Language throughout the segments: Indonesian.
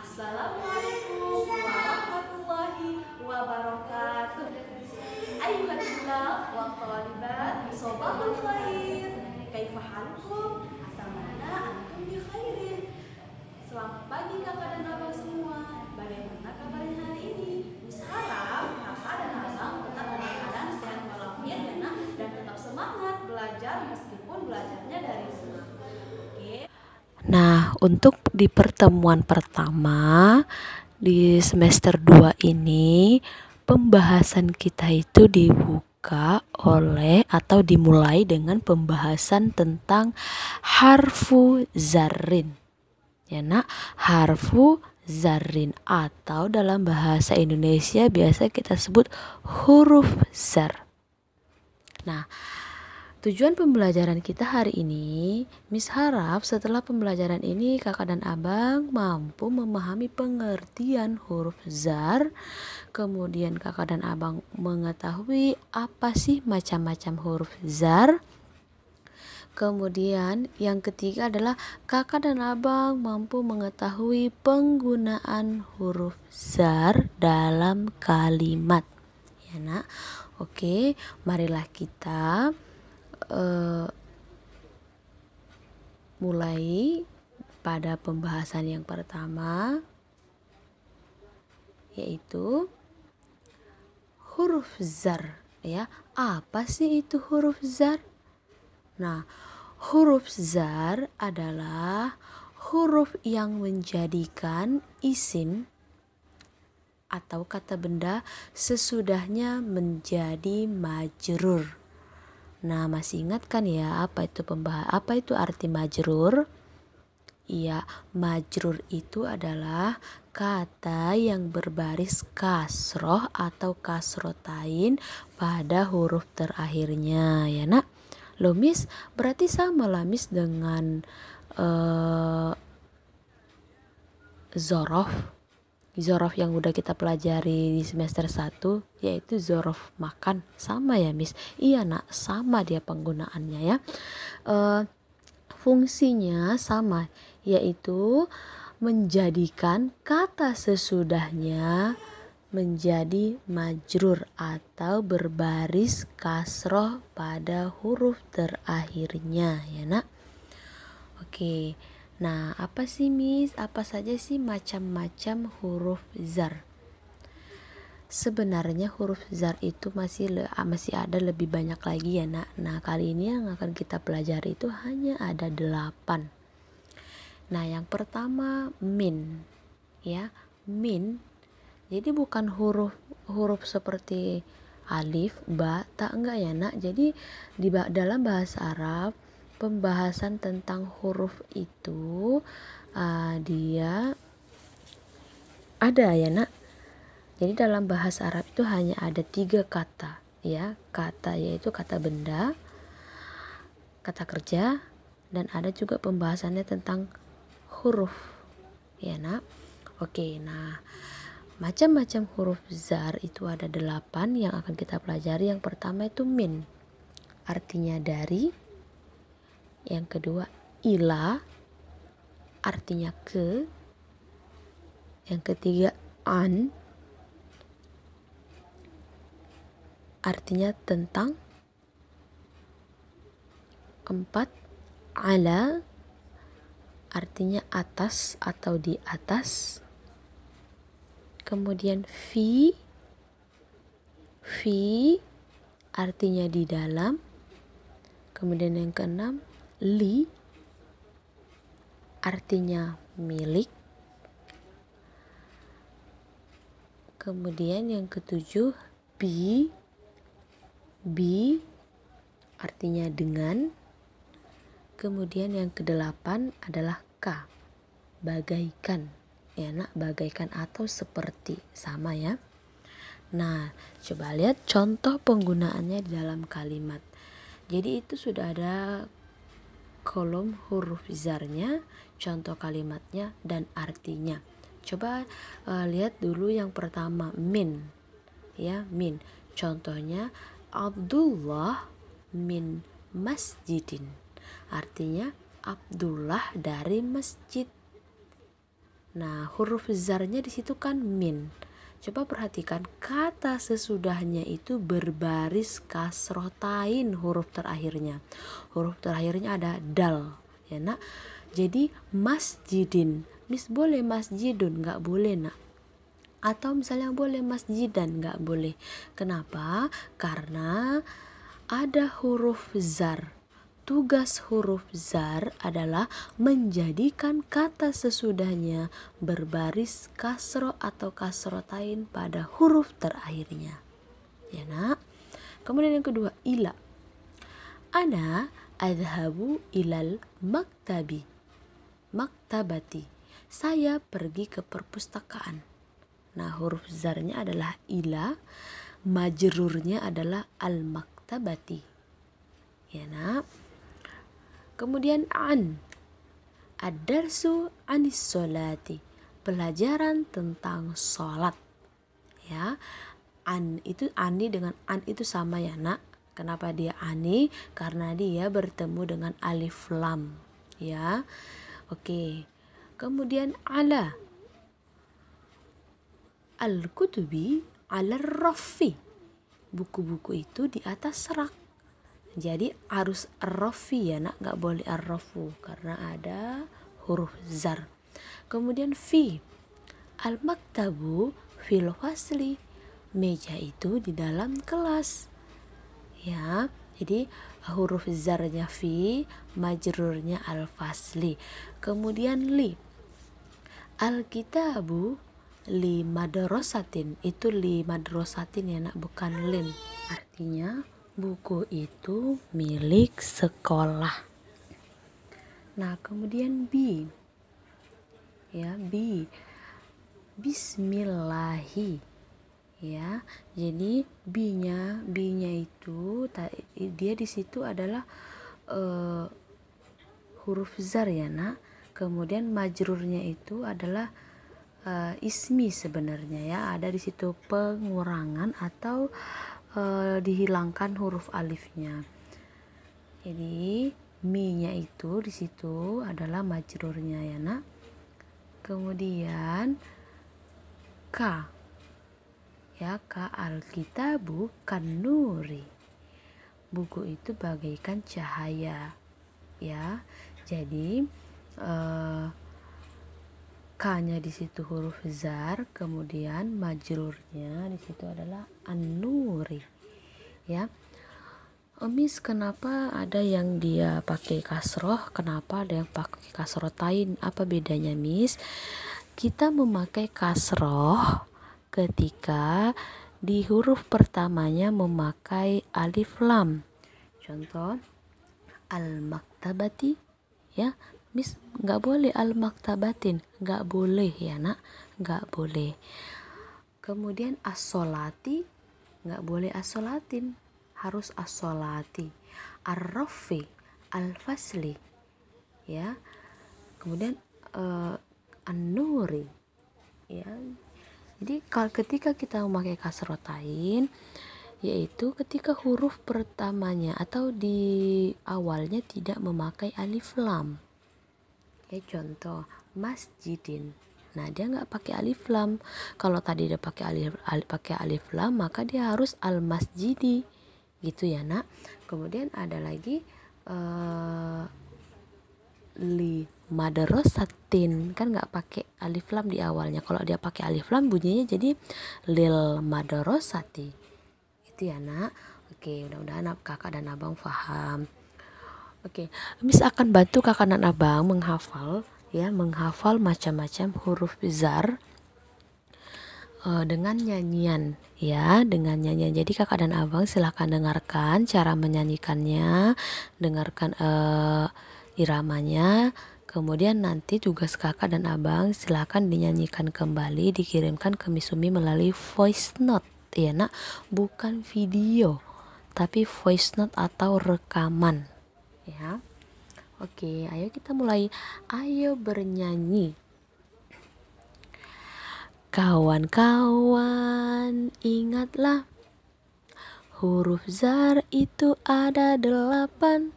Assalamualaikum warahmatullahi wabarakatuh. Ayuhan tulab wa talibat, sabahul khair. Kaifa halukum? Atamana antum bi khairin. Selamat pagi kakak dan abang semua. Bagaimana kabarnya hari ini? Mis harap kakak dan abang tetap dalam keadaan sehat walafiat ya nak, dan tetap semangat belajar meskipun belajarnya dari rumah. Oke. Nah, untuk di pertemuan pertama di semester 2 ini, pembahasan kita itu dibuka oleh atau dimulai dengan pembahasan tentang harfu zarrin. Ya nak, harfu zarrin atau dalam bahasa Indonesia biasa kita sebut huruf zar. Nah, tujuan pembelajaran kita hari ini, Miss harap setelah pembelajaran ini kakak dan abang mampu memahami pengertian huruf zar. Kemudian kakak dan abang mengetahui apa sih macam-macam huruf zar. Kemudian yang ketiga adalah kakak dan abang mampu mengetahui penggunaan huruf zar dalam kalimat. Ya nak, oke, marilah kita mulai pada pembahasan yang pertama, yaitu huruf zar. Ya, apa sih itu huruf zar? Nah, huruf zar adalah huruf yang menjadikan isim atau kata benda sesudahnya menjadi majrur. Nah, masih ingat kan ya apa itu arti majrur? Iya, majrur itu adalah kata yang berbaris kasroh atau kasrotain pada huruf terakhirnya, ya nak. Loh Miss, berarti sama lah Miss dengan zorof. Zorof yang udah kita pelajari di semester 1, yaitu zorof makan. Sama ya Miss? Iya nak, sama dia penggunaannya ya. Fungsinya sama, yaitu menjadikan kata sesudahnya menjadi majrur atau berbaris kasroh pada huruf terakhirnya, ya nak. Oke. Nah, apa sih Miss? Apa saja sih macam-macam huruf zar? Sebenarnya huruf zar itu masih ada lebih banyak lagi ya nak. Nah, kali ini yang akan kita pelajari itu hanya ada 8. Nah, yang pertama min. Ya, min. Jadi bukan huruf seperti alif, ba, ta, enggak ya nak. Jadi di dalam bahasa Arab pembahasan tentang huruf itu dia ada ya nak. Jadi dalam bahasa Arab itu hanya ada 3 kata ya, kata yaitu kata benda, kata kerja, dan ada juga pembahasannya tentang huruf ya nak. Oke, nah macam-macam huruf zar itu ada 8 yang akan kita pelajari. Yang pertama itu min, artinya dari. Yang kedua ila, artinya ke. Yang ketiga an, artinya tentang. 4 ala, artinya atas atau di atas. Kemudian fi artinya di dalam. Kemudian yang keenam li, artinya milik. Kemudian yang ketujuh bi, artinya dengan. Kemudian yang kedelapan adalah ka, bagaikan. Ya nak, bagaikan atau seperti, sama ya. Nah, coba lihat contoh penggunaannya di dalam kalimat. Jadi itu sudah ada kolom huruf zarnya, contoh kalimatnya, dan artinya. Coba lihat dulu yang pertama min. Ya, min. Contohnya Abdullah min masjidin. Artinya Abdullah dari masjid. Nah, huruf zarnya di situ kan min. Coba perhatikan kata sesudahnya itu berbaris kasrotain huruf terakhirnya. Huruf terakhirnya ada dal, ya nak. Jadi masjidin, mis boleh masjidun, nggak boleh nak. Atau misalnya boleh masjidan, nggak boleh. Kenapa? Karena ada huruf zar. Tugas huruf zar adalah menjadikan kata sesudahnya berbaris kasro atau kasrotain pada huruf terakhirnya. Ya nak. Kemudian yang kedua, ila. Ana adhabu ilal maktabati. Saya pergi ke perpustakaan. Nah, huruf zarnya adalah ila, majrurnya adalah al-maktabati. Ya nak. Kemudian an. Ad-darsu anis sholati. Pelajaran tentang sholat. Ya. Ani dengan an itu sama ya nak. Kenapa dia ani? Karena dia bertemu dengan alif lam. Ya. Oke. Kemudian ala. Al-kutubi ala raffi. Buku-buku itu di atas rak. Jadi harus ar-rafi ya nak, nggak boleh ar-rafu karena ada huruf zar. Kemudian fi. Al-maktabu fil fasli. Meja itu di dalam kelas. Ya, jadi huruf zarnya fi, majrurnya al-fasli. Kemudian li. Al-kitabu li madrasatin. Itu li madrasatin ya nak, bukan lin. Artinya buku itu milik sekolah. Nah, kemudian B. Ya, B. Bismillahi. Ya, jadi B-nya itu dia di situ adalah huruf zar ya nak. Kemudian majrurnya itu adalah ismi sebenarnya ya. Ada di situ pengurangan atau dihilangkan huruf alifnya. Jadi mi-nya itu di situ adalah majrurnya ya nak. Kemudian ka. Ya, ka al-kitabu kan-nuri. Buku itu bagaikan cahaya. Ya. Jadi K-nya di situ huruf zar, kemudian majrurnya di situ adalah an-nuri. Ya. Miss, kenapa ada yang dia pakai kasroh, kenapa ada yang pakai kasrotain? Apa bedanya, Miss? Kita memakai kasroh ketika di huruf pertamanya memakai alif lam. Contoh al-maktabati, ya. Miss, nggak boleh al-maktabatin, nggak boleh ya nak, nggak boleh. Kemudian as-sholati, nggak boleh as-sholatin, harus as-sholati. Ar-rafi, al-fasli, ya. Kemudian an-nuri, ya. Jadi ketika kita memakai kasrotain, yaitu ketika huruf pertamanya atau di awalnya tidak memakai alif lam. Ya, contoh masjidin. Nah, dia nggak pakai alif lam. Kalau tadi dia pakai alif lam, maka dia harus al masjidi, gitu ya nak. Kemudian ada lagi li madrasatin, kan nggak pakai alif lam di awalnya. Kalau dia pakai alif lam bunyinya jadi lil madrasati. Itu ya nak. Oke, mudah-mudahan kakak dan abang paham. Oke, Miss akan bantu kakak dan abang menghafal macam-macam huruf zar dengan nyanyian ya, dengan nyanyian. Jadi kakak dan abang silahkan dengarkan cara menyanyikannya, dengarkan iramanya. Kemudian nanti tugas kakak dan abang silahkan dinyanyikan kembali, dikirimkan ke Miss Umi melalui voice note ya nak, bukan video tapi voice note atau rekaman ya. Oke, ayo kita mulai. Ayo bernyanyi. Kawan-kawan, ingatlah huruf zar itu ada 8.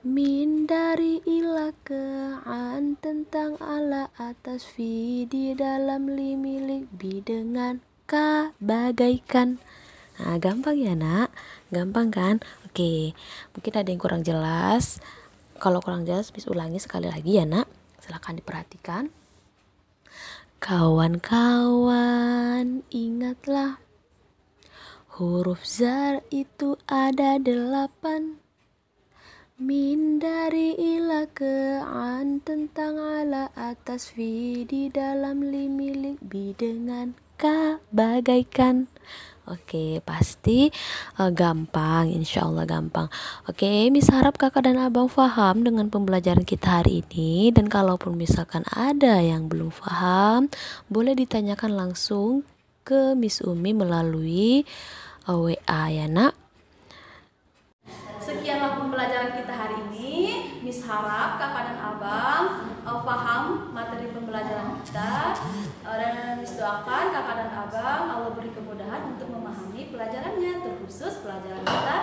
Min dari ila ke an, tentang ala atas fi di dalam li milik bi dengan ka bagaikan. Nah, gampang ya nak? Gampang kan? Oke, mungkin ada yang kurang jelas. Kalau kurang jelas bisa ulangi sekali lagi ya nak. Silahkan diperhatikan. Kawan-kawan, ingatlah, huruf zar itu ada 8. Min dari ila ke an, tentang ala atas fi di dalam li milik bi dengan ka bagaikan. Oke, pasti gampang, insya Allah gampang. Oke, Miss harap kakak dan abang paham dengan pembelajaran kita hari ini. Dan kalaupun misalkan ada yang belum paham, boleh ditanyakan langsung ke Miss Umi melalui WA ya nak. Sekianlah pembelajaran kita hari ini. Miss harap kakak dan abang paham materi pembelajaran kita. Dan Miss doakan kakak dan abang Allah beri kemudahan untuk memahami pelajarannya, terkhusus pelajaran kita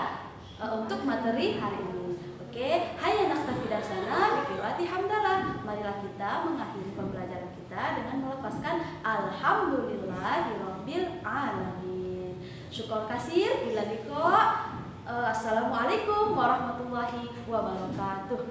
untuk materi hari ini. Oke, hayya naktafi darsana biqiraati hamdalah. Marilah kita mengakhiri pembelajaran kita dengan melafazkan alhamdulillahirabbil alamin. Syukur kasir, bila liqa. Assalamualaikum warahmatullahi wabarakatuh.